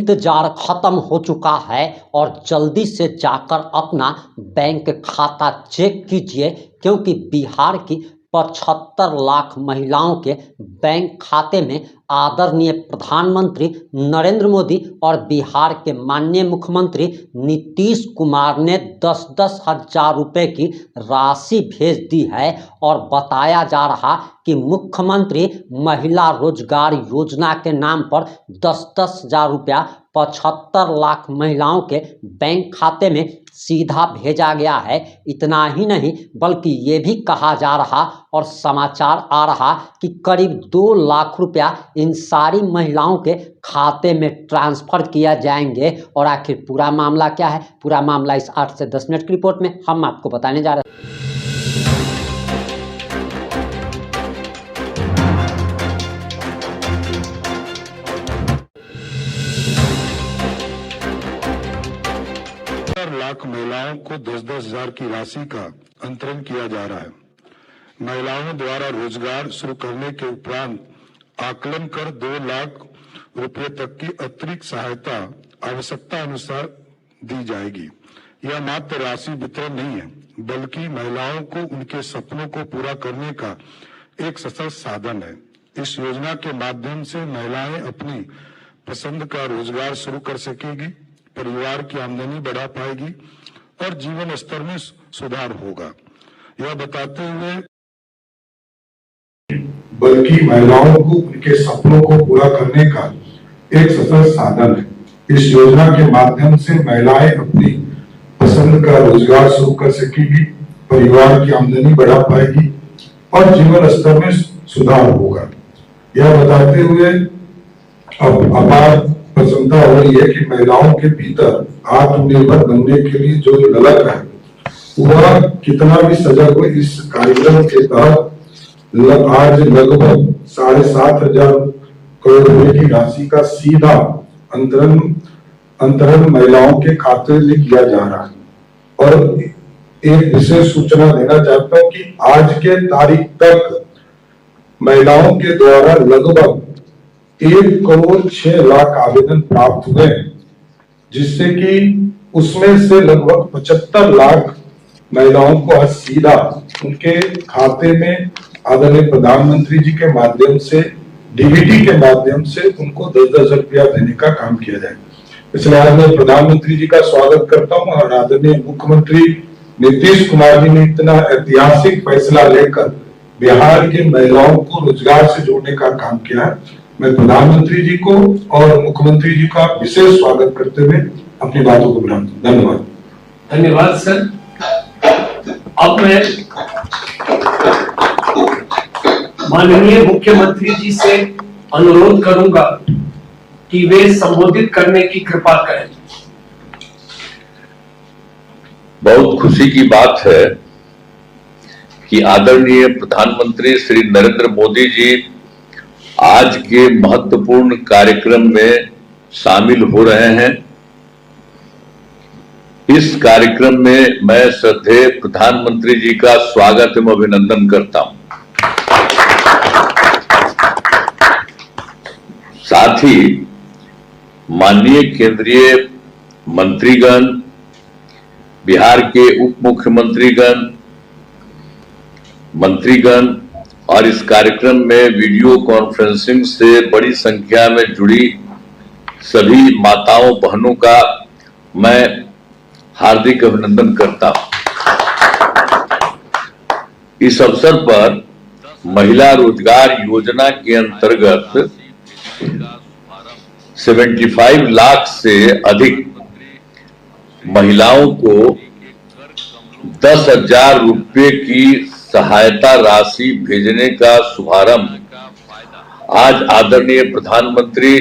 इंतजार खत्म हो चुका है और जल्दी से जाकर अपना बैंक खाता चेक कीजिए, क्योंकि बिहार की 75 लाख महिलाओं के बैंक खाते में आदरणीय प्रधानमंत्री नरेंद्र मोदी और बिहार के माननीय मुख्यमंत्री नीतीश कुमार ने 10-10 हजार रुपये की राशि भेज दी है। और बताया जा रहा कि मुख्यमंत्री महिला रोजगार योजना के नाम पर 10-10 हजार रुपया 75 लाख महिलाओं के बैंक खाते में सीधा भेजा गया है। इतना ही नहीं, बल्कि ये भी कहा जा रहा और समाचार आ रहा कि करीब 2 लाख रुपया इन सारी महिलाओं के खाते में ट्रांसफर किया जाएंगे। और आखिर पूरा मामला क्या है, पूरा मामला इस 8 से 10 मिनट की रिपोर्ट में हम आपको बताने जा रहे हैं। लाख महिलाओं को 10-10 हजार की राशि का अंतरण किया जा रहा है। महिलाओं द्वारा रोजगार शुरू करने के उपरांत आकलन कर 2 लाख रुपए तक की अतिरिक्त सहायता आवश्यकता अनुसार दी जाएगी। यह मात्र राशि वितरण नहीं है, बल्कि महिलाओं को उनके सपनों को पूरा करने का एक सशक्त साधन है। इस योजना के माध्यम से महिलाएं अपनी पसंद का रोजगार शुरू कर सकेगी, परिवार की आमदनी बढ़ा पाएगी और जीवन स्तर में सुधार होगा। यह बताते हुए बल्कि महिलाओं को उनके सपनों को पूरा करने का एक सशक्त साधन है। इस योजना के माध्यम से महिलाएं अपनी पसंद का रोजगार शुरू कर सकेगी, परिवार की आमदनी बढ़ा पाएगी और जीवन स्तर में सुधार होगा। यह बताते हुए अब अपार प्रसन्नता हो रही है कि महिलाओं के भीतर आत्मनिर्भर बनने के लिए जो ललक है वह कितना भी सजग हो। इस कार्यक्रम के तहत आज लगभग 7,500 करोड़ रुपए की राशि का सीधा अंतरण महिलाओं के खाते में किया जा रहा है। और एक विशेष सूचना देना चाहता हूं कि आज के तारीख तक महिलाओं के द्वारा लगभग 1,06,00,000 आवेदन प्राप्त हुए, जिससे कि उसमें से लगभग 75 लाख महिलाओं को आज सीधा उनके खाते में आदरणीय प्रधानमंत्री जी के माध्यम से डीबीटी के माध्यम से उनको 10-10 रुपया देने का काम किया जाए। इसलिए आज मैं प्रधानमंत्री जी का स्वागत करता हूं और आदरणीय मुख्यमंत्री नीतीश कुमार जी ने इतना ऐतिहासिक फैसला लेकर बिहार की महिलाओं को रोजगार से जोड़ने का काम किया है। मैं प्रधानमंत्री जी को और मुख्यमंत्री जी का विशेष स्वागत करते हुए अपनी बातों को विराम दूं। धन्यवाद। धन्यवाद सर। अब मैं माननीय मुख्यमंत्री जी से अनुरोध करूंगा कि वे संबोधित करने की कृपा करें। बहुत खुशी की बात है कि आदरणीय प्रधानमंत्री श्री नरेंद्र मोदी जी आज के महत्वपूर्ण कार्यक्रम में शामिल हो रहे हैं। इस कार्यक्रम में मैं श्रद्धेय प्रधानमंत्री जी का स्वागत एवं अभिनंदन करता हूं। साथ ही माननीय केंद्रीय मंत्रीगण, बिहार के उप मुख्यमंत्रीगण, मंत्रीगण और इस कार्यक्रम में वीडियो कॉन्फ्रेंसिंग से बड़ी संख्या में जुड़ी सभी माताओं बहनों का मैं हार्दिक अभिनंदन करता हूं। इस अवसर पर महिला रोजगार योजना के अंतर्गत 75 लाख से अधिक महिलाओं को 10,000 रुपये की सहायता राशि भेजने का शुभारंभ आज आदरणीय प्रधानमंत्री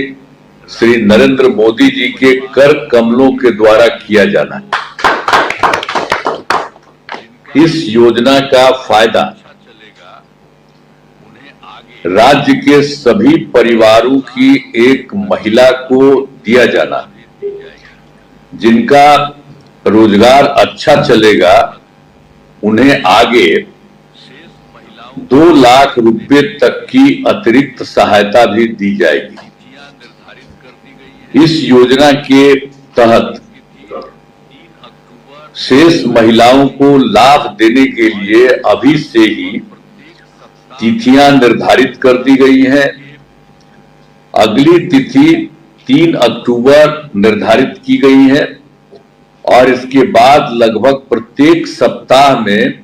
श्री नरेंद्र मोदी जी के कर कमलों के द्वारा किया जाना है। इस योजना का फायदा राज्य के सभी परिवारों की एक महिला को दिया जाना, जिनका रोजगार अच्छा चलेगा उन्हें आगे 2 लाख रुपए तक की अतिरिक्त सहायता भी दी जाएगी। इस योजना के तहत शेष महिलाओं को लाभ देने के लिए अभी से ही तिथियां निर्धारित कर दी गई हैं। अगली तिथि 3 अक्टूबर निर्धारित की गई है और इसके बाद लगभग प्रत्येक सप्ताह में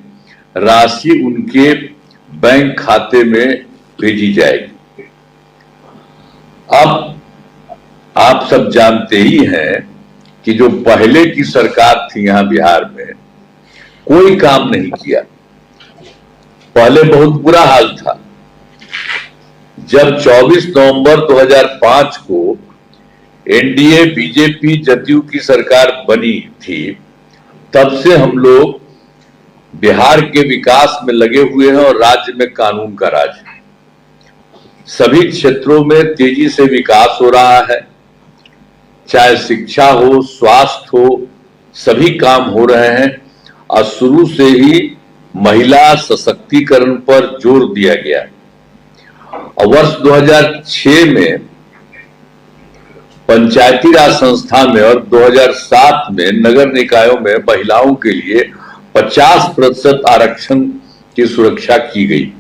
राशि उनके बैंक खाते में भेजी जाएगी। अब आप सब जानते ही हैं कि जो पहले की सरकार थी यहां बिहार में, कोई काम नहीं किया। पहले बहुत बुरा हाल था। जब 24 नवंबर 2005 को एनडीए बीजेपी जदयू की सरकार बनी थी, तब से हम लोग बिहार के विकास में लगे हुए हैं और राज्य में कानून का राज है। सभी क्षेत्रों में तेजी से विकास हो रहा है, चाहे शिक्षा हो, स्वास्थ्य हो, सभी काम हो रहे हैं और शुरू से ही महिला सशक्तिकरण पर जोर दिया गया। और वर्ष 2006 में पंचायती राज संस्था में और 2007 में नगर निकायों में महिलाओं के लिए 50% आरक्षण की सुरक्षा की गई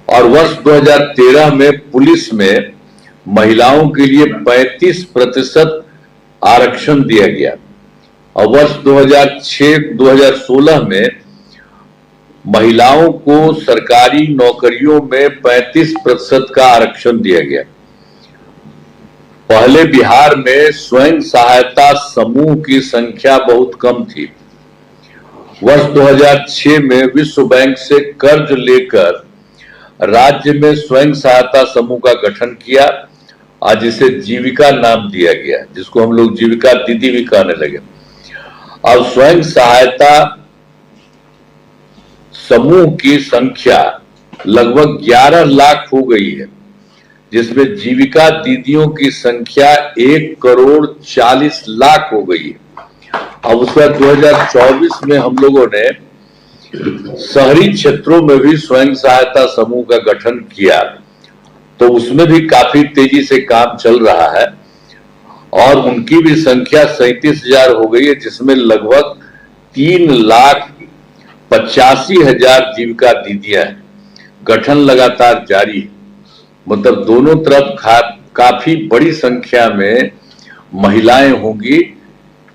और वर्ष 2013 में पुलिस में महिलाओं के लिए 35% आरक्षण दिया गया और वर्ष 2016 में महिलाओं को सरकारी नौकरियों में 35% का आरक्षण दिया गया। पहले बिहार में स्वयं सहायता समूह की संख्या बहुत कम थी। वर्ष 2006 में विश्व बैंक से कर्ज लेकर राज्य में स्वयं सहायता समूह का गठन किया, आज इसे जीविका नाम दिया गया, जिसको हम लोग जीविका दीदी भी कहने लगे। अब स्वयं सहायता समूह की संख्या लगभग 11 लाख हो गई है, जिसमें जीविका दीदियों की संख्या 1,40,00,000 हो गई है। अब उसका 2024 में हम लोगों ने शहरी क्षेत्रों में भी स्वयं सहायता समूह का गठन किया, तो उसमें भी काफी तेजी से काम चल रहा है और उनकी भी संख्या 37,000 हो गई है, जिसमें लगभग 3,85,000 जीविका दीदियां हैं। गठन लगातार जारी है, मतलब दोनों तरफ काफी बड़ी संख्या में महिलाएं होंगी।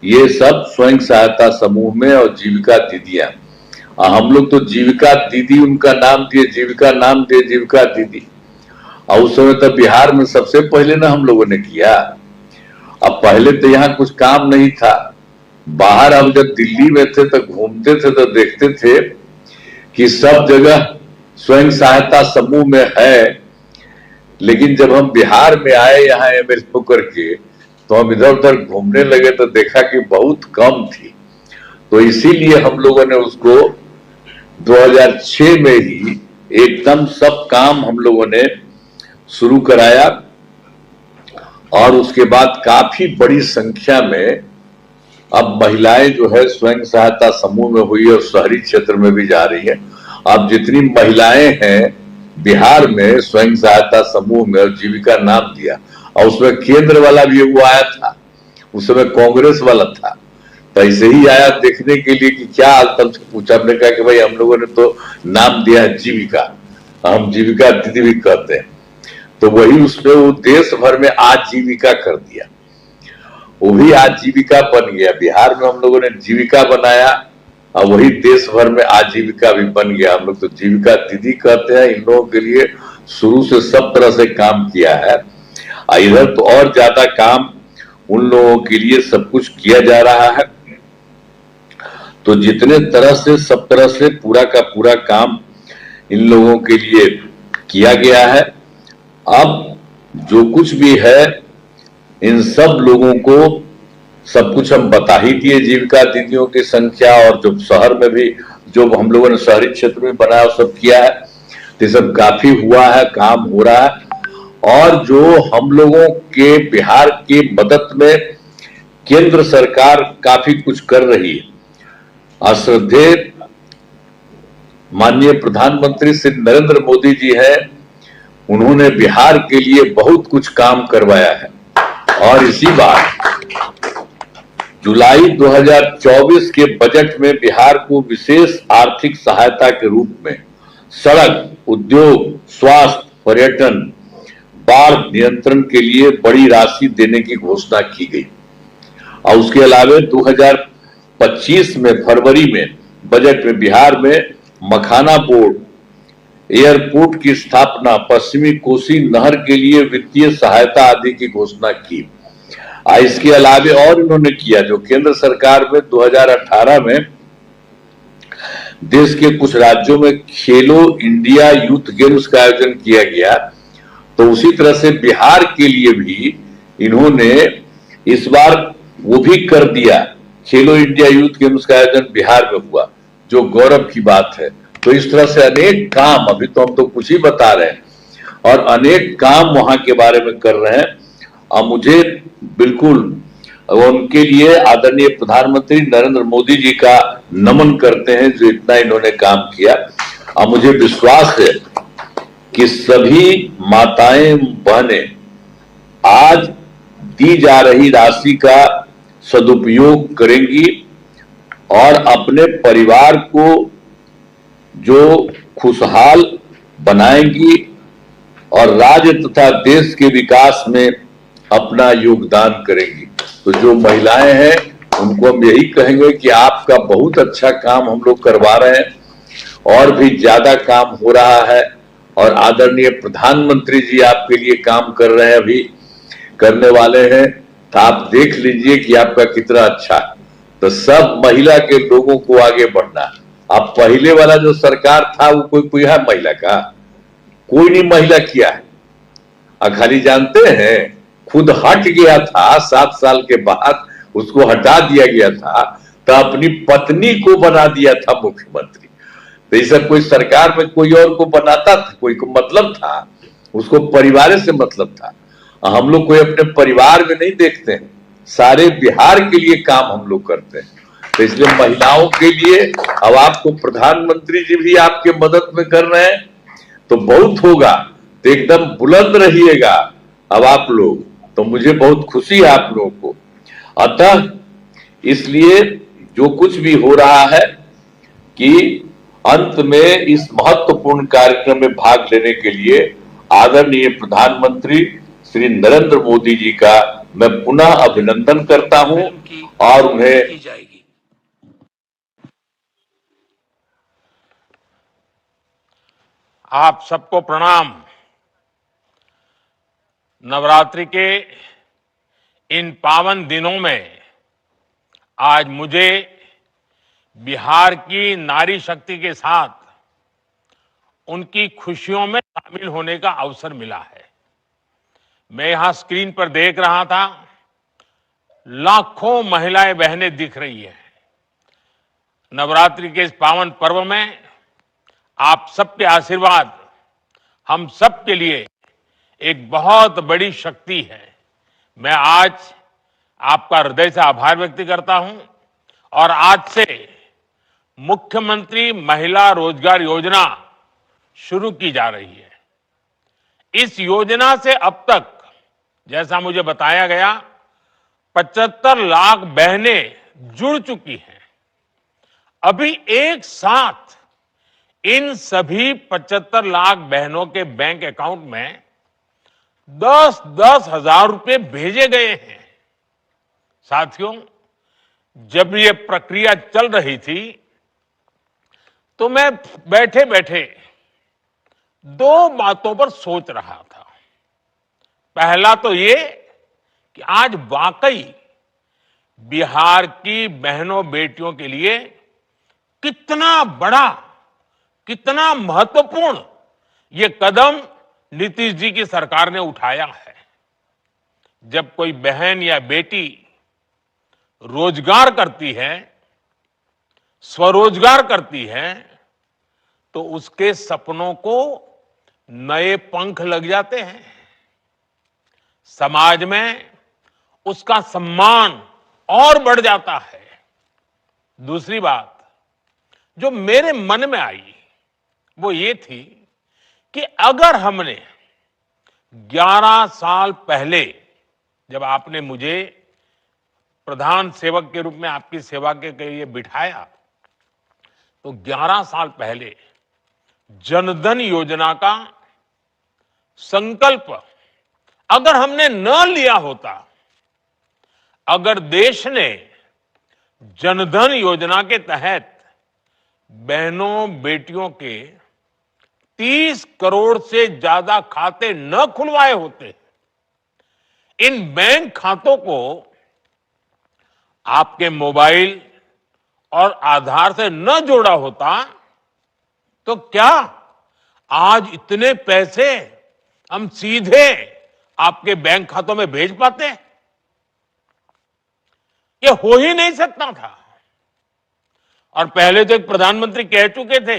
ये सब स्वयं सहायता समूह में और जीविका दीदियां। हम लोग तो जीविका दीदी उनका नाम दिए, जीविका नाम दिए जीविका दीदी। और उस समय तो बिहार में सबसे पहले ना हम लोगों ने किया। अब पहले तो यहाँ कुछ काम नहीं था। बाहर हम जब दिल्ली में थे तो घूमते थे तो देखते थे कि सब जगह स्वयं सहायता समूह में है, लेकिन जब हम बिहार में आए यहाँ एमएलए होकर के, तो हम इधर उधर घूमने लगे तो देखा कि बहुत कम थी। तो इसीलिए हम लोगों ने उसको 2006 में ही एकदम सब काम हम लोगों ने शुरू कराया और उसके बाद काफी बड़ी संख्या में अब महिलाएं जो है स्वयं सहायता समूह में हुई और शहरी क्षेत्र में भी जा रही है। अब जितनी महिलाएं हैं बिहार में स्वयं सहायता समूह में और जीविका नाम दिया, और उसमें केंद्र वाला भी वो आया था, उस समय कांग्रेस वाला था, तो ऐसे ही आया देखने के लिए कि क्या हाल। तब से पूछा, हमने कहा कि भाई हम लोगों ने तो नाम दिया है जीविका, हम जीविका दीदी भी कहते हैं। तो वही उसमें वो देश भर में आजीविका कर दिया, वो भी आजीविका बन गया। बिहार में हम लोगों ने जीविका बनाया और वही देश भर में आजीविका भी बन गया। हम लोग तो जीविका दीदी कहते हैं। इन लोगों के लिए शुरू से सब तरह से काम किया है। इधर तो और ज्यादा काम उन लोगों के लिए सब कुछ किया जा रहा है। तो जितने तरह से सब तरह से पूरा का पूरा काम इन लोगों के लिए किया गया है। अब जो कुछ भी है इन सब लोगों को सब कुछ हम बता ही दिए, जीविका दीदियों की संख्या, और जो शहर में भी जो हम लोगों ने शहरी क्षेत्र में बनाया सब किया है। तो सब काफी हुआ है, काम हो रहा है। और जो हम लोगों के बिहार की मदद में केंद्र सरकार काफी कुछ कर रही है। श्रद्धेय माननीय प्रधानमंत्री श्री नरेंद्र मोदी जी हैं, उन्होंने बिहार के लिए बहुत कुछ काम करवाया है और इसी बार जुलाई 2024 के बजट में बिहार को विशेष आर्थिक सहायता के रूप में सड़क, उद्योग, स्वास्थ्य, पर्यटन, बाढ़ नियंत्रण के लिए बड़ी राशि देने की घोषणा की गई। और उसके अलावा 2025 में फरवरी में बजट में बिहार में मखाना पोर्ट, एयरपोर्ट की स्थापना, पश्चिमी कोसी नहर के लिए वित्तीय सहायता आदि की घोषणा की। इसके अलावा और इन्होंने किया जो केंद्र सरकार में 2018 में देश के कुछ राज्यों में खेलो इंडिया यूथ गेम्स का आयोजन किया गया, तो उसी तरह से बिहार के लिए भी इन्होंने इस बार वो भी कर दिया। खेलो इंडिया यूथ गेम्स का आयोजन बिहार में हुआ, जो गौरव की बात है। तो इस तरह से अनेक काम, अभी तो हम तो कुछ ही बता रहे हैं, और अनेक काम वहां के बारे में कर रहे हैं। और मुझे बिल्कुल उनके लिए आदरणीय प्रधानमंत्री नरेंद्र मोदी जी का नमन करते हैं जो इतना इन्होंने काम किया। और मुझे विश्वास है कि सभी माताएं बहनें आज दी जा रही राशि का सदुपयोग करेंगी और अपने परिवार को जो खुशहाल बनाएंगी और राज्य तथा देश के विकास में अपना योगदान करेंगी। तो जो महिलाएं हैं उनको हम यही कहेंगे कि आपका बहुत अच्छा काम हम लोग करवा रहे हैं और भी ज्यादा काम हो रहा है, और आदरणीय प्रधानमंत्री जी आपके लिए काम कर रहे हैं, अभी करने वाले हैं। तो आप देख लीजिए कि आपका कितना अच्छा है। तो सब महिला के लोगों को आगे बढ़ना। अब पहले वाला जो सरकार था वो कोई है महिला का? कोई नहीं महिला किया है। खाली जानते हैं खुद हट गया था 7 साल के बाद, उसको हटा दिया गया था, तो अपनी पत्नी को बना दिया था मुख्यमंत्री। तो ऐसा कोई सरकार में कोई और को बनाता था, कोई को मतलब था, उसको परिवार से मतलब था। हम लोग कोई अपने परिवार में नहीं देखते हैं, सारे बिहार के लिए काम हम लोग करते हैं। तो इसलिए महिलाओं के लिए अब आपको प्रधानमंत्री जी भी आपके मदद में कर रहे हैं, तो बहुत होगा। तो एकदम बुलंद रहिएगा अब आप लोग। तो मुझे बहुत खुशी है आप लोगों को। अतः इसलिए जो कुछ भी हो रहा है कि अंत में इस महत्वपूर्ण कार्यक्रम में भाग लेने के लिए आदरणीय प्रधानमंत्री श्री नरेंद्र मोदी जी का मैं पुनः अभिनंदन करता हूं और उन्हें आप सबको प्रणाम। नवरात्रि के इन पावन दिनों में आज मुझे बिहार की नारी शक्ति के साथ उनकी खुशियों में शामिल होने का अवसर मिला है। मैं यहां स्क्रीन पर देख रहा था, लाखों महिलाएं बहनें दिख रही हैं। नवरात्रि के इस पावन पर्व में आप सबके आशीर्वाद हम सब के लिए एक बहुत बड़ी शक्ति है। मैं आज आपका हृदय से आभार व्यक्त करता हूं और आज से मुख्यमंत्री महिला रोजगार योजना शुरू की जा रही है। इस योजना से अब तक जैसा मुझे बताया गया 75 लाख बहनें जुड़ चुकी हैं। अभी एक साथ इन सभी 75 लाख बहनों के बैंक अकाउंट में 10-10 हजार रुपए भेजे गए हैं। साथियों, जब ये प्रक्रिया चल रही थी तो मैं बैठे बैठे 2 बातों पर सोच रहा था। पहला तो ये कि आज वाकई बिहार की बहनों बेटियों के लिए कितना बड़ा, कितना महत्वपूर्ण ये कदम नीतीश जी की सरकार ने उठाया है। जब कोई बहन या बेटी रोजगार करती है, स्वरोजगार करती है, तो उसके सपनों को नए पंख लग जाते हैं। समाज में उसका सम्मान और बढ़ जाता है। दूसरी बात जो मेरे मन में आई वो ये थी कि अगर हमने 11 साल पहले जब आपने मुझे प्रधान सेवक के रूप में आपकी सेवा के लिए बिठाया, तो 11 साल पहले जनधन योजना का संकल्प अगर हमने न लिया होता, अगर देश ने जनधन योजना के तहत बहनों बेटियों के 30 करोड़ से ज्यादा खाते न खुलवाए होते, इन बैंक खातों को आपके मोबाइल और आधार से न जोड़ा होता, तो क्या आज इतने पैसे हम सीधे आपके बैंक खातों में भेज पाते? ये हो ही नहीं सकता था। और पहले तो एक प्रधानमंत्री कह चुके थे,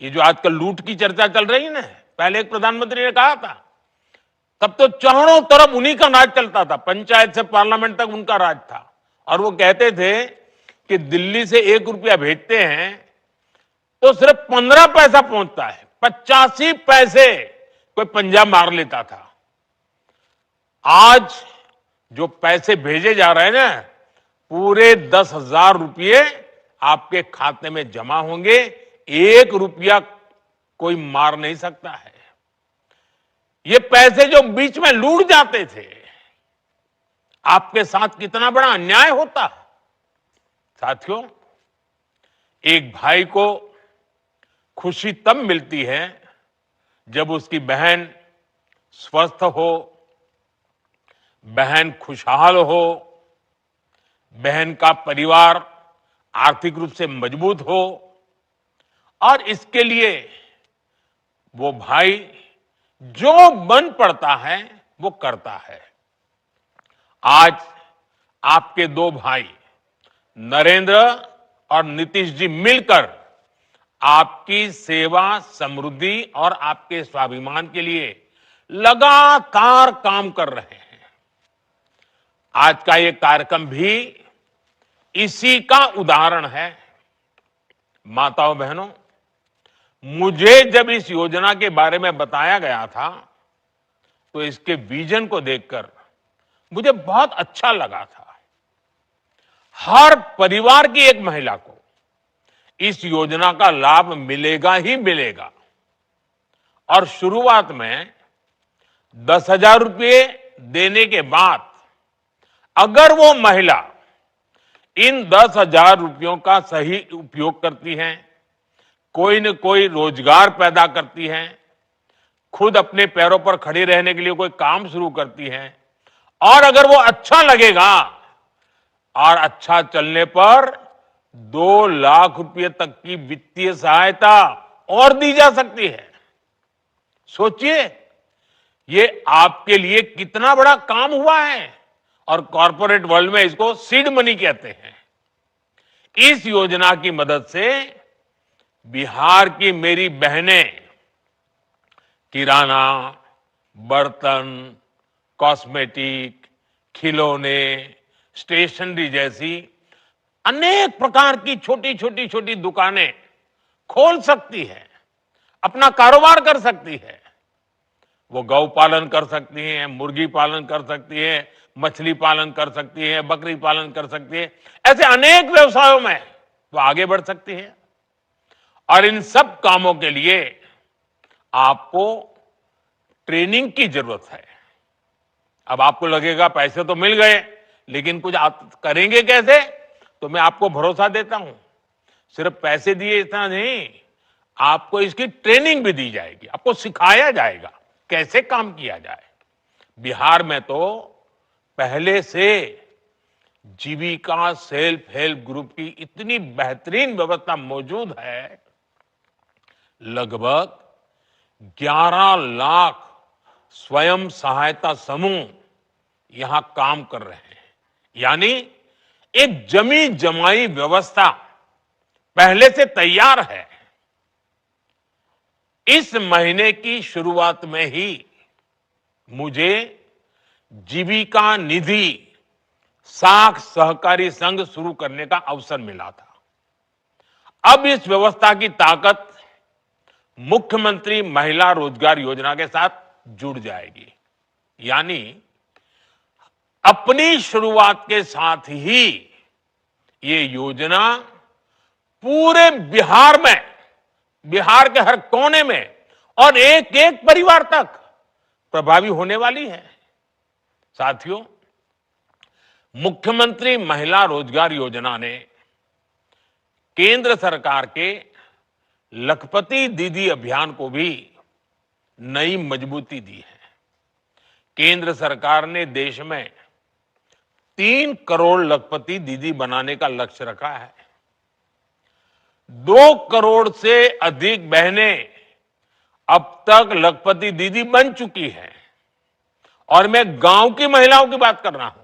ये जो आजकल लूट की चर्चा चल रही है ना, पहले एक प्रधानमंत्री ने कहा था, तब तो चारों तरफ उन्हीं का राज चलता था, पंचायत से पार्लियामेंट तक उनका राज था। और वो कहते थे कि दिल्ली से 1 रुपया भेजते हैं तो सिर्फ 15 पैसा पहुंचता है, 85 पैसे कोई पंजाब मार लेता था। आज जो पैसे भेजे जा रहे हैं ना, पूरे 10,000 रुपये आपके खाते में जमा होंगे, 1 रुपया कोई मार नहीं सकता है। ये पैसे जो बीच में लूट जाते थे, आपके साथ कितना बड़ा अन्याय होता। साथियों, एक भाई को खुशी तब मिलती है जब उसकी बहन स्वस्थ हो, बहन खुशहाल हो, बहन का परिवार आर्थिक रूप से मजबूत हो, और इसके लिए वो भाई जो बन पड़ता है वो करता है। आज आपके 2 भाई नरेंद्र और नीतीश जी मिलकर आपकी सेवा, समृद्धि और आपके स्वाभिमान के लिए लगातार काम कर रहे हैं। आज का ये कार्यक्रम भी इसी का उदाहरण है। माताओं बहनों, मुझे जब इस योजना के बारे में बताया गया था, तो इसके विजन को देखकर मुझे बहुत अच्छा लगा था। हर परिवार की एक महिला को इस योजना का लाभ मिलेगा ही मिलेगा। और शुरुआत में 10,000 रुपये देने के बाद अगर वो महिला इन 10,000 रुपयों का सही उपयोग करती हैं, कोई न कोई रोजगार पैदा करती हैं, खुद अपने पैरों पर खड़ी रहने के लिए कोई काम शुरू करती हैं, और अगर वो अच्छा लगेगा और अच्छा चलने पर 2 लाख रुपए तक की वित्तीय सहायता और दी जा सकती है। सोचिए, ये आपके लिए कितना बड़ा काम हुआ है। और कॉर्पोरेट वर्ल्ड में इसको सीड मनी कहते हैं। इस योजना की मदद से बिहार की मेरी बहनें किराना, बर्तन, कॉस्मेटिक, खिलौने, स्टेशनरी जैसी अनेक प्रकार की छोटी दुकानें खोल सकती है, अपना कारोबार कर सकती है। वो गौ पालन कर सकती हैं, मुर्गी पालन कर सकती है, मछली पालन कर सकती है, बकरी पालन कर सकती है। ऐसे अनेक व्यवसायों में वो आगे बढ़ सकती है। और इन सब कामों के लिए आपको ट्रेनिंग की जरूरत है। अब आपको लगेगा पैसे तो मिल गए, लेकिन कुछ आप करेंगे कैसे? तो मैं आपको भरोसा देता हूं, सिर्फ पैसे दिए इतना नहीं, आपको इसकी ट्रेनिंग भी दी जाएगी, आपको सिखाया जाएगा कैसे काम किया जाए। बिहार में तो पहले से जीविका सेल्फ हेल्प ग्रुप की इतनी बेहतरीन व्यवस्था मौजूद है, लगभग 11 लाख स्वयं सहायता समूह यहां काम कर रहे हैं। यानी एक जमी जमाई व्यवस्था पहले से तैयार है। इस महीने की शुरुआत में ही मुझे जीविका निधि साख सहकारी संघ शुरू करने का अवसर मिला था। अब इस व्यवस्था की ताकत मुख्यमंत्री महिला रोजगार योजना के साथ जुड़ जाएगी। यानी अपनी शुरुआत के साथ ही ये योजना पूरे बिहार में, बिहार के हर कोने में और एक एक परिवार तक प्रभावी होने वाली है। साथियों, मुख्यमंत्री महिला रोजगार योजना ने केंद्र सरकार के लखपति दीदी अभियान को भी नई मजबूती दी है। केंद्र सरकार ने देश में 3 करोड़ लखपति दीदी बनाने का लक्ष्य रखा है। 2 करोड़ से अधिक बहनें अब तक लखपति दीदी बन चुकी है और मैं गांव की महिलाओं की बात कर रहा हूं।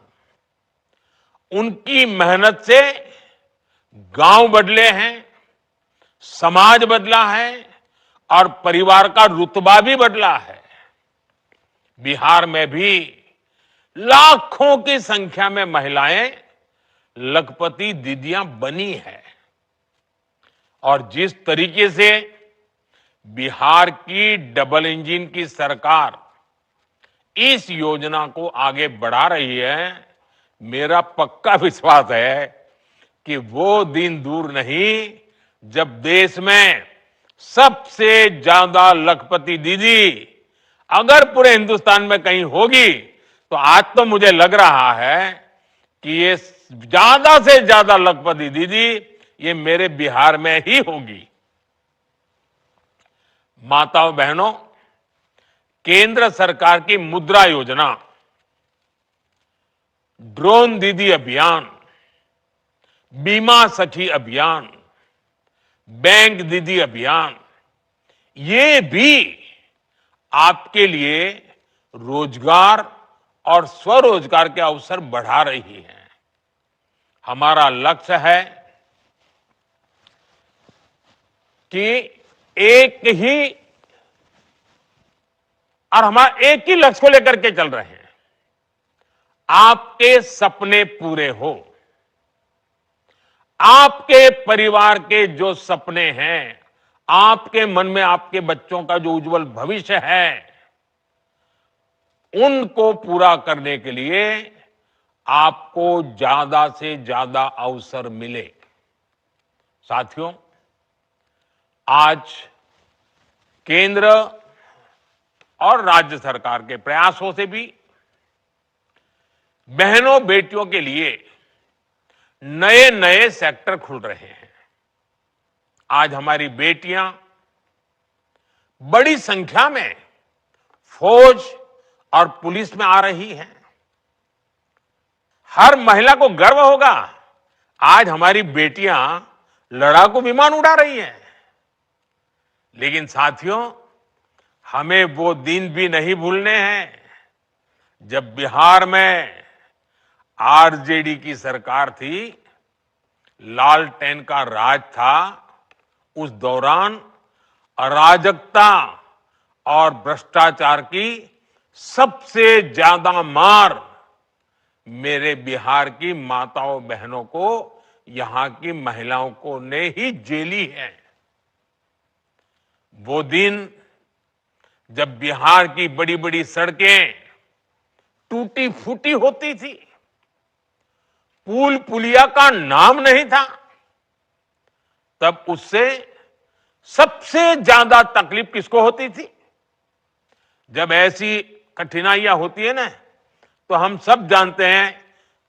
उनकी मेहनत से गांव बदले हैं, समाज बदला है और परिवार का रुतबा भी बदला है। बिहार में भी लाखों की संख्या में महिलाएं लखपति दीदियां बनी है और जिस तरीके से बिहार की डबल इंजन की सरकार इस योजना को आगे बढ़ा रही है, मेरा पक्का विश्वास है कि वो दिन दूर नहीं जब देश में सबसे ज्यादा लखपति दीदी अगर पूरे हिंदुस्तान में कहीं होगी तो आज तो मुझे लग रहा है कि ये ज्यादा से ज्यादा लखपति दीदी ये मेरे बिहार में ही होगी। माताओं बहनों, केंद्र सरकार की मुद्रा योजना, ड्रोन दीदी अभियान, बीमा सखी अभियान, बैंक दीदी अभियान, ये भी आपके लिए रोजगार और स्वरोजगार के अवसर बढ़ा रही है। हमारा लक्ष्य है कि हमारा एक ही लक्ष्य को लेकर के चल रहे हैं, आपके सपने पूरे हो। आपके परिवार के जो सपने हैं, आपके मन में आपके बच्चों का जो उज्जवल भविष्य है, उनको पूरा करने के लिए आपको ज्यादा से ज्यादा अवसर मिले। साथियों, आज केंद्र और राज्य सरकार के प्रयासों से भी बहनों बेटियों के लिए नए नए सेक्टर खुल रहे हैं। आज हमारी बेटियां बड़ी संख्या में फौज और पुलिस में आ रही हैं। हर महिला को गर्व होगा, आज हमारी बेटियां लड़ाकू विमान उड़ा रही हैं। लेकिन साथियों, हमें वो दिन भी नहीं भूलने हैं जब बिहार में आरजेडी की सरकार थी, लालटेन का राज था। उस दौरान अराजकता और भ्रष्टाचार की सबसे ज्यादा मार मेरे बिहार की माताओं बहनों को, यहां की महिलाओं को ने ही झेली है। वो दिन जब बिहार की बड़ी बड़ी सड़कें टूटी फूटी होती थी, पुल पुलिया का नाम नहीं था, तब उससे सबसे ज्यादा तकलीफ किसको होती थी? जब ऐसी कठिनाइयां होती है ना, तो हम सब जानते हैं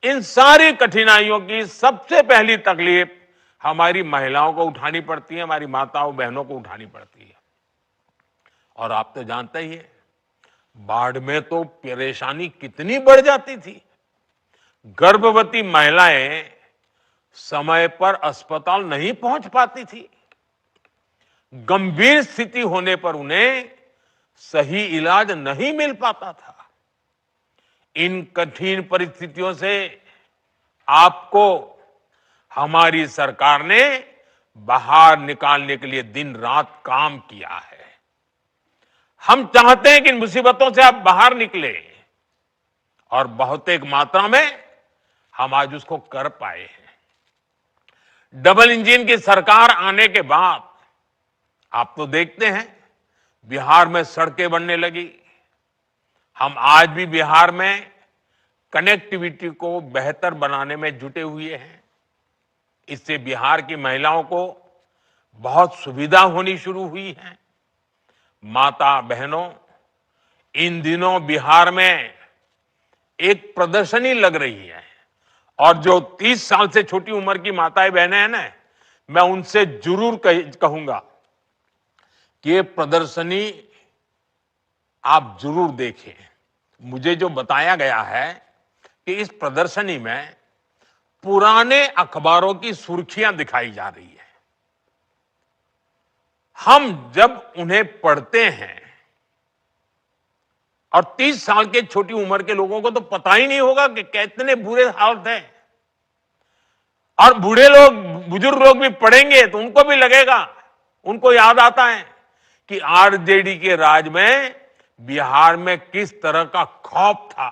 इन सारी कठिनाइयों की सबसे पहली तकलीफ हमारी महिलाओं को उठानी पड़ती है, हमारी माताओं बहनों को उठानी पड़ती है। और आप तो जानते ही हैं, बाढ़ में तो परेशानी कितनी बढ़ जाती थी। गर्भवती महिलाएं समय पर अस्पताल नहीं पहुंच पाती थी। गंभीर स्थिति होने पर उन्हें सही इलाज नहीं मिल पाता था। इन कठिन परिस्थितियों से आपको हमारी सरकार ने बाहर निकालने के लिए दिन रात काम किया है। हम चाहते हैं कि इन मुसीबतों से आप बाहर निकले और बहुत एक मात्रा में हम आज उसको कर पाए हैं। डबल इंजन की सरकार आने के बाद आप तो देखते हैं बिहार में सड़कें बनने लगी, हम आज भी बिहार में कनेक्टिविटी को बेहतर बनाने में जुटे हुए हैं। इससे बिहार की महिलाओं को बहुत सुविधा होनी शुरू हुई है। माता बहनों, इन दिनों बिहार में एक प्रदर्शनी लग रही है और जो 30 साल से छोटी उम्र की माताएं बहनें हैं ना, मैं उनसे जरूर कहूंगा कि ये प्रदर्शनी आप जरूर देखें। मुझे जो बताया गया है कि इस प्रदर्शनी में पुराने अखबारों की सुर्खियां दिखाई जा रही है। हम जब उन्हें पढ़ते हैं और 30 साल के छोटी उम्र के लोगों को तो पता ही नहीं होगा कि कितने बुरे हालत हैं, और बूढ़े लोग, बुजुर्ग लोग भी पढ़ेंगे तो उनको भी लगेगा, उनको याद आता है कि आरजेडी के राज में बिहार में किस तरह का खौफ था।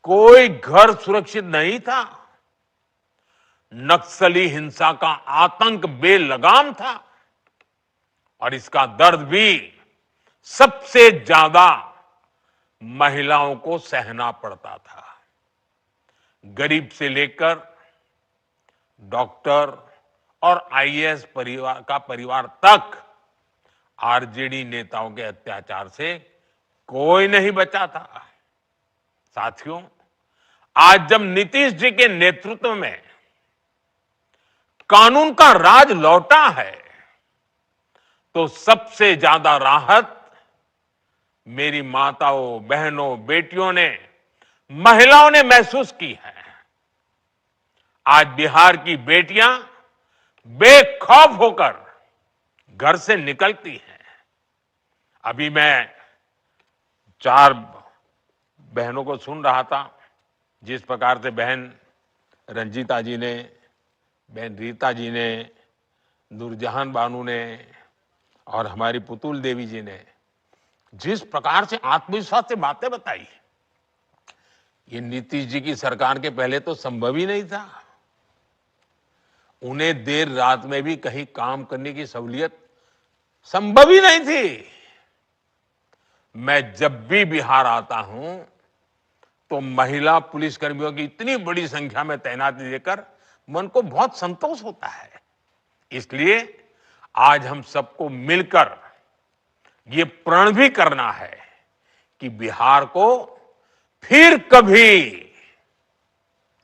कोई घर सुरक्षित नहीं था, नक्सली हिंसा का आतंक बेलगाम था और इसका दर्द भी सबसे ज्यादा महिलाओं को सहना पड़ता था। गरीब से लेकर डॉक्टर और आईएएस परिवार तक आरजेडी नेताओं के अत्याचार से कोई नहीं बचा था। साथियों, आज जब नीतीश जी के नेतृत्व में कानून का राज लौटा है तो सबसे ज्यादा राहत मेरी माताओं, बहनों, बेटियों ने, महिलाओं ने महसूस की है। आज बिहार की बेटियां बेखौफ होकर घर से निकलती हैं। अभी मैं 4 बहनों को सुन रहा था, जिस प्रकार से बहन रंजीता जी ने, बहन रीता जी ने, नूरजहान बानू ने और हमारी पुतुल देवी जी ने जिस प्रकार से आत्मविश्वास से बातें बताई, ये नीतीश जी की सरकार के पहले तो संभव ही नहीं था। उन्हें देर रात में भी कहीं काम करने की सहूलियत संभव ही नहीं थी। मैं जब भी बिहार आता हूं तो महिला पुलिसकर्मियों की इतनी बड़ी संख्या में तैनाती देकर मन को बहुत संतोष होता है। इसलिए आज हम सबको मिलकर ये प्रण भी करना है कि बिहार को फिर कभी,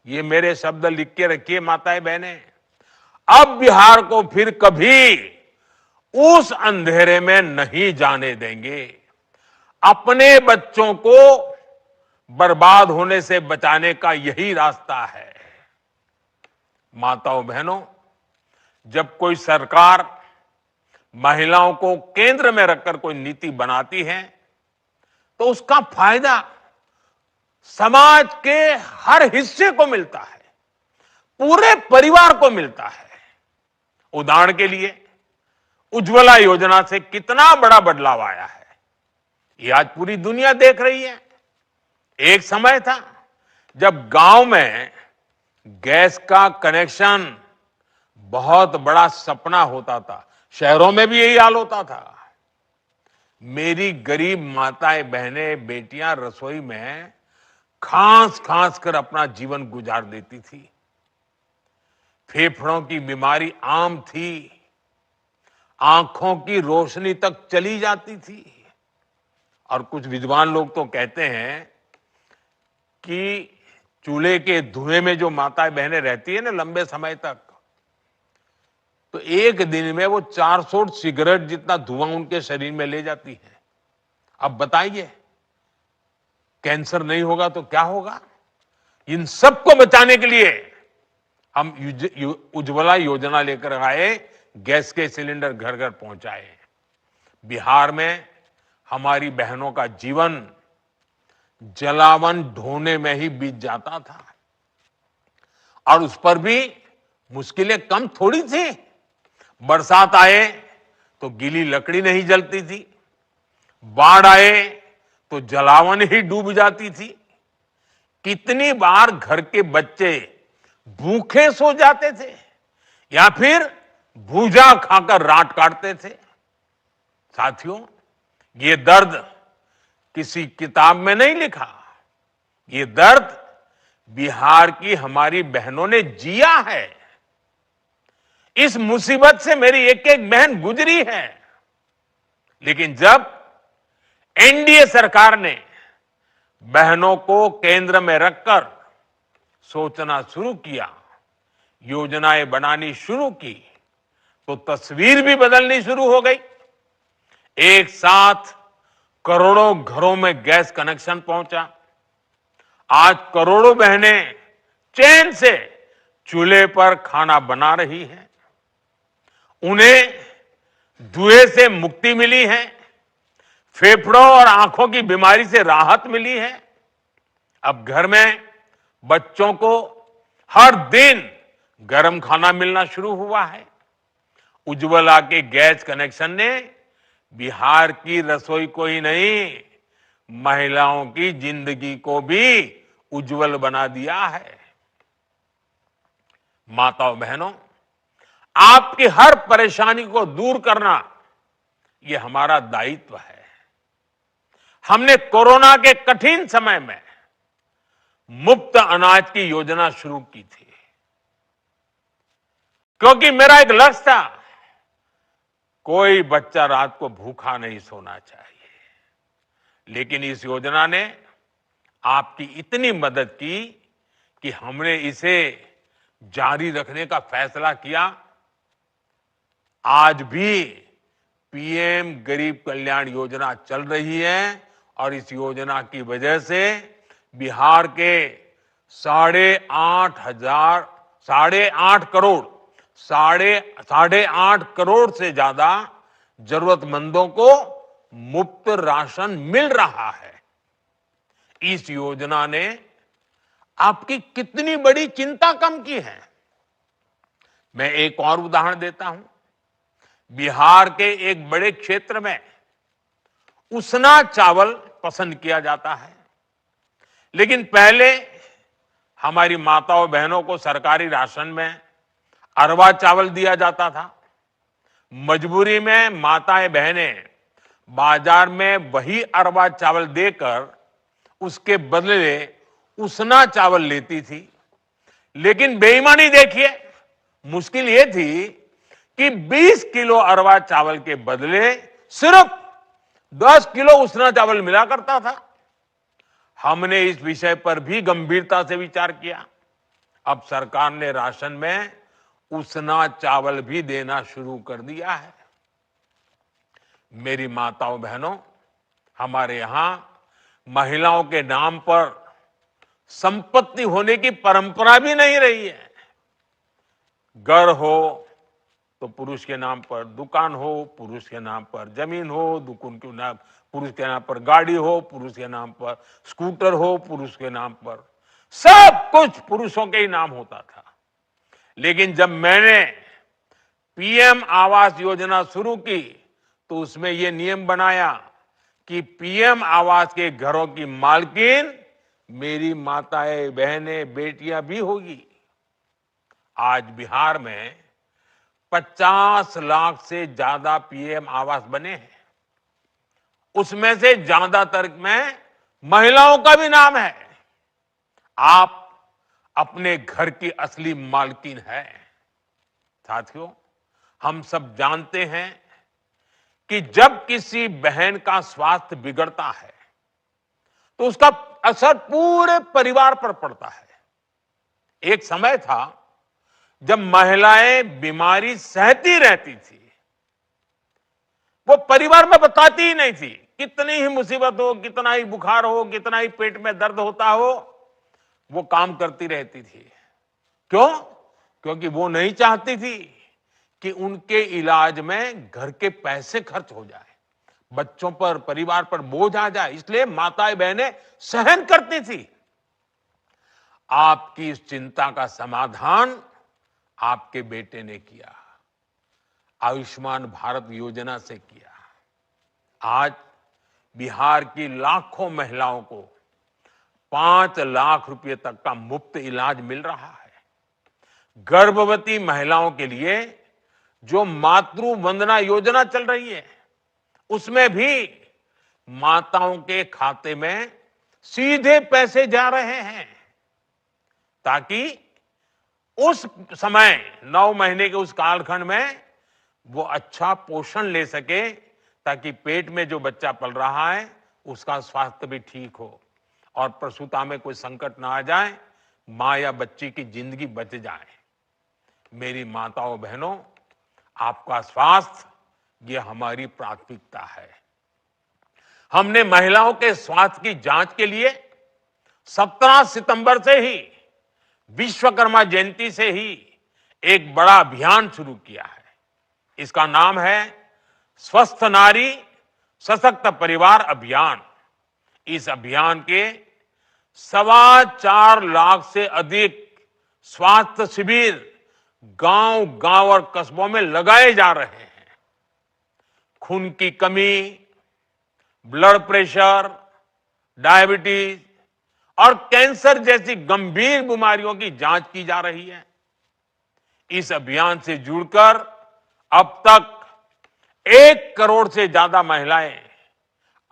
ये मेरे शब्द लिख के रखिए माताएं बहनें, अब बिहार को फिर कभी उस अंधेरे में नहीं जाने देंगे। अपने बच्चों को बर्बाद होने से बचाने का यही रास्ता है। माताओं बहनों, जब कोई सरकार महिलाओं को केंद्र में रखकर कोई नीति बनाती है तो उसका फायदा समाज के हर हिस्से को मिलता है, पूरे परिवार को मिलता है। उदाहरण के लिए उज्ज्वला योजना से कितना बड़ा बदलाव आया है, ये आज पूरी दुनिया देख रही है। एक समय था जब गांव में गैस का कनेक्शन बहुत बड़ा सपना होता था, शहरों में भी यही हाल होता था। मेरी गरीब माताएं, बहनें, बेटियां रसोई में खांस खांस कर अपना जीवन गुजार देती थी। फेफड़ों की बीमारी आम थी, आंखों की रोशनी तक चली जाती थी। और कुछ विद्वान लोग तो कहते हैं कि चूल्हे के धुएं में जो माताएं बहनें रहती है ना लंबे समय तक, तो एक दिन में वो 400 सिगरेट जितना धुआं उनके शरीर में ले जाती है। अब बताइए, कैंसर नहीं होगा तो क्या होगा? इन सबको बचाने के लिए हम उज्ज्वला योजना लेकर आए, गैस के सिलेंडर घर घर पहुंचाए। बिहार में हमारी बहनों का जीवन जलावन ढोने में ही बीत जाता था और उस पर भी मुश्किलें कम थोड़ी थी। बरसात आए तो गीली लकड़ी नहीं जलती थी, बाढ़ आए तो जलावन ही डूब जाती थी। कितनी बार घर के बच्चे भूखे सो जाते थे या फिर भूजा खाकर रात काटते थे। साथियों, ये दर्द किसी किताब में नहीं लिखा। ये दर्द बिहार की हमारी बहनों ने जिया है। इस मुसीबत से मेरी एक एक बहन गुजरी है। लेकिन जब एनडीए सरकार ने बहनों को केंद्र में रखकर सोचना शुरू किया, योजनाएं बनानी शुरू की, तो तस्वीर भी बदलनी शुरू हो गई। एक साथ करोड़ों घरों में गैस कनेक्शन पहुंचा। आज करोड़ों बहनें चैन से चूल्हे पर खाना बना रही हैं। उन्हें धुएं से मुक्ति मिली है, फेफड़ों और आंखों की बीमारी से राहत मिली है। अब घर में बच्चों को हर दिन गर्म खाना मिलना शुरू हुआ है। उज्ज्वला के गैस कनेक्शन ने बिहार की रसोई को ही नहीं, महिलाओं की जिंदगी को भी उज्जवल बना दिया है। माताओं बहनों, आपकी हर परेशानी को दूर करना यह हमारा दायित्व है। हमने कोरोना के कठिन समय में मुफ्त अनाज की योजना शुरू की थी, क्योंकि मेरा एक लक्ष्य था, कोई बच्चा रात को भूखा नहीं सोना चाहिए। लेकिन इस योजना ने आपकी इतनी मदद की कि हमने इसे जारी रखने का फैसला किया। आज भी पीएम गरीब कल्याण योजना चल रही है और इस योजना की वजह से बिहार के 8.5 करोड़ से ज्यादा जरूरतमंदों को मुफ्त राशन मिल रहा है। इस योजना ने आपकी कितनी बड़ी चिंता कम की है। मैं एक और उदाहरण देता हूं। बिहार के एक बड़े क्षेत्र में उसना चावल पसंद किया जाता है, लेकिन पहले हमारी माताओं बहनों को सरकारी राशन में अरवा चावल दिया जाता था। मजबूरी में माताएं बहनें बाजार में वही अरवा चावल देकर उसके बदले उसना चावल लेती थी। लेकिन बेईमानी देखिए, मुश्किल यह थी कि 20 किलो अरवा चावल के बदले सिर्फ 10 किलो उसना चावल मिला करता था। हमने इस विषय पर भी गंभीरता से विचार किया। अब सरकार ने राशन में उसना चावल भी देना शुरू कर दिया है। मेरी माताओं बहनों, हमारे यहां महिलाओं के नाम पर संपत्ति होने की परंपरा भी नहीं रही है। घर हो तो पुरुष के नाम पर, दुकान हो पुरुष के नाम पर, जमीन हो दुकान के नाम पुरुष के नाम पर, गाड़ी हो पुरुष के नाम पर, स्कूटर हो पुरुष के नाम पर, सब कुछ पुरुषों के ही नाम होता था। लेकिन जब मैंने पीएम आवास योजना शुरू की तो उसमें यह नियम बनाया कि पीएम आवास के घरों की मालकिन मेरी माताएं बहनें बेटियां भी होगी। आज बिहार में 50 लाख से ज्यादा पीएम आवास बने हैं। उसमें से ज्यादातर में महिलाओं का भी नाम है। आप अपने घर की असली मालकिन है। साथियों, हम सब जानते हैं कि जब किसी बहन का स्वास्थ्य बिगड़ता है तो उसका असर पूरे परिवार पर पड़ता है। एक समय था जब महिलाएं बीमारी सहती रहती थी, वो परिवार में बताती ही नहीं थी। कितनी ही मुसीबत हो, कितना ही बुखार हो, कितना ही पेट में दर्द होता हो, वो काम करती रहती थी। क्यों? क्योंकि वो नहीं चाहती थी कि उनके इलाज में घर के पैसे खर्च हो जाए, बच्चों पर, परिवार पर बोझ आ जाए। इसलिए माताएं बहनें सहन करती थी। आपकी इस चिंता का समाधान आपके बेटे ने किया, आयुष्मान भारत योजना से किया। आज बिहार की लाखों महिलाओं को 5 लाख रुपए तक का मुफ्त इलाज मिल रहा है। गर्भवती महिलाओं के लिए जो मातृ वंदना योजना चल रही है, उसमें भी माताओं के खाते में सीधे पैसे जा रहे हैं, ताकि उस समय 9 महीने के उस कालखंड में वो अच्छा पोषण ले सके, ताकि पेट में जो बच्चा पल रहा है उसका स्वास्थ्य भी ठीक हो और प्रसूता में कोई संकट ना आ जाए, मां या बच्ची की जिंदगी बच जाए। मेरी माताओं बहनों, आपका स्वास्थ्य ये हमारी प्राथमिकता है। हमने महिलाओं के स्वास्थ्य की जांच के लिए 17 सितंबर से ही, विश्वकर्मा जयंती से ही एक बड़ा अभियान शुरू किया है। इसका नाम है स्वस्थ नारी सशक्त परिवार अभियान। इस अभियान के 4.25 लाख से अधिक स्वास्थ्य शिविर गांव गांव और कस्बों में लगाए जा रहे हैं। खून की कमी, ब्लड प्रेशर, डायबिटीज और कैंसर जैसी गंभीर बीमारियों की जांच की जा रही है। इस अभियान से जुड़कर अब तक 1 करोड़ से ज्यादा महिलाएं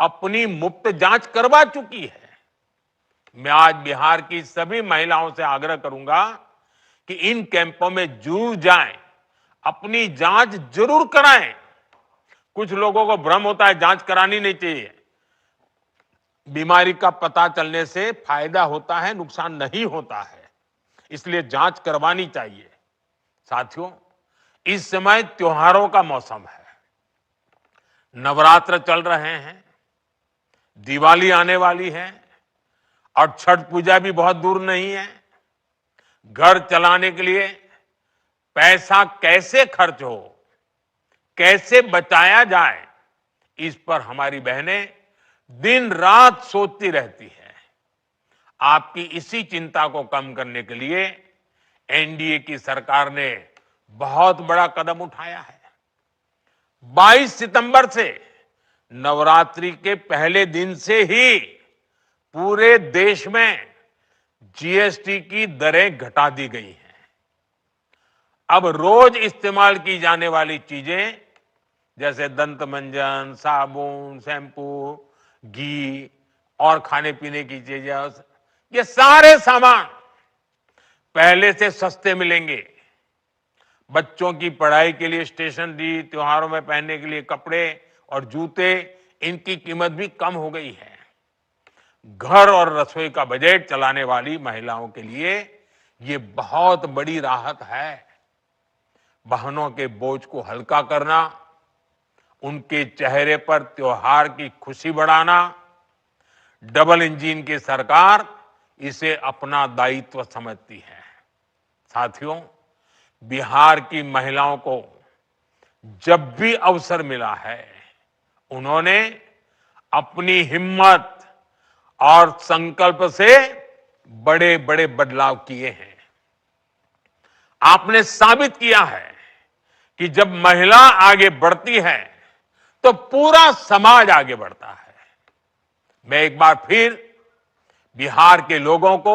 अपनी मुफ्त जांच करवा चुकी है। मैं आज बिहार की सभी महिलाओं से आग्रह करूंगा कि इन कैंपों में जरूर जाएं, अपनी जांच जरूर कराएं। कुछ लोगों को भ्रम होता है जांच करानी नहीं चाहिए। बीमारी का पता चलने से फायदा होता है, नुकसान नहीं होता है, इसलिए जांच करवानी चाहिए। साथियों, इस समय त्योहारों का मौसम है, नवरात्र चल रहे हैं, दिवाली आने वाली है और छठ पूजा भी बहुत दूर नहीं है। घर चलाने के लिए पैसा कैसे खर्च हो, कैसे बचाया जाए, इस पर हमारी बहनें दिन रात सोचती रहती है। आपकी इसी चिंता को कम करने के लिए एनडीए की सरकार ने बहुत बड़ा कदम उठाया है। 22 सितंबर से नवरात्रि के पहले दिन से ही पूरे देश में जीएसटी की दरें घटा दी गई हैं। अब रोज इस्तेमाल की जाने वाली चीजें जैसे दंत मंजन, साबुन, शैम्पू, घी और खाने पीने की चीजें, ये सारे सामान पहले से सस्ते मिलेंगे। बच्चों की पढ़ाई के लिए स्टेशनरी, त्योहारों में पहनने के लिए कपड़े और जूते, इनकी कीमत भी कम हो गई है। घर और रसोई का बजट चलाने वाली महिलाओं के लिए ये बहुत बड़ी राहत है। बहनों के बोझ को हल्का करना, उनके चेहरे पर त्योहार की खुशी बढ़ाना, डबल इंजन की सरकार इसे अपना दायित्व समझती है। साथियों, बिहार की महिलाओं को जब भी अवसर मिला है, उन्होंने अपनी हिम्मत और संकल्प से बड़े बड़े बदलाव किए हैं। आपने साबित किया है कि जब महिला आगे बढ़ती है तो पूरा समाज आगे बढ़ता है। मैं एक बार फिर बिहार के लोगों को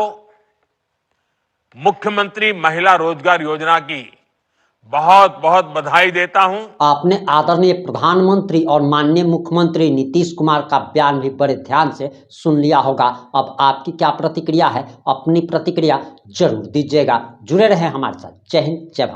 मुख्यमंत्री महिला रोजगार योजना की बहुत बहुत बधाई देता हूं। आपने आदरणीय प्रधानमंत्री और माननीय मुख्यमंत्री नीतीश कुमार का बयान भी बड़े ध्यान से सुन लिया होगा। अब आपकी क्या प्रतिक्रिया है, अपनी प्रतिक्रिया जरूर दीजिएगा। जुड़े रहे हमारे साथ। जय हिंद, जय भारत।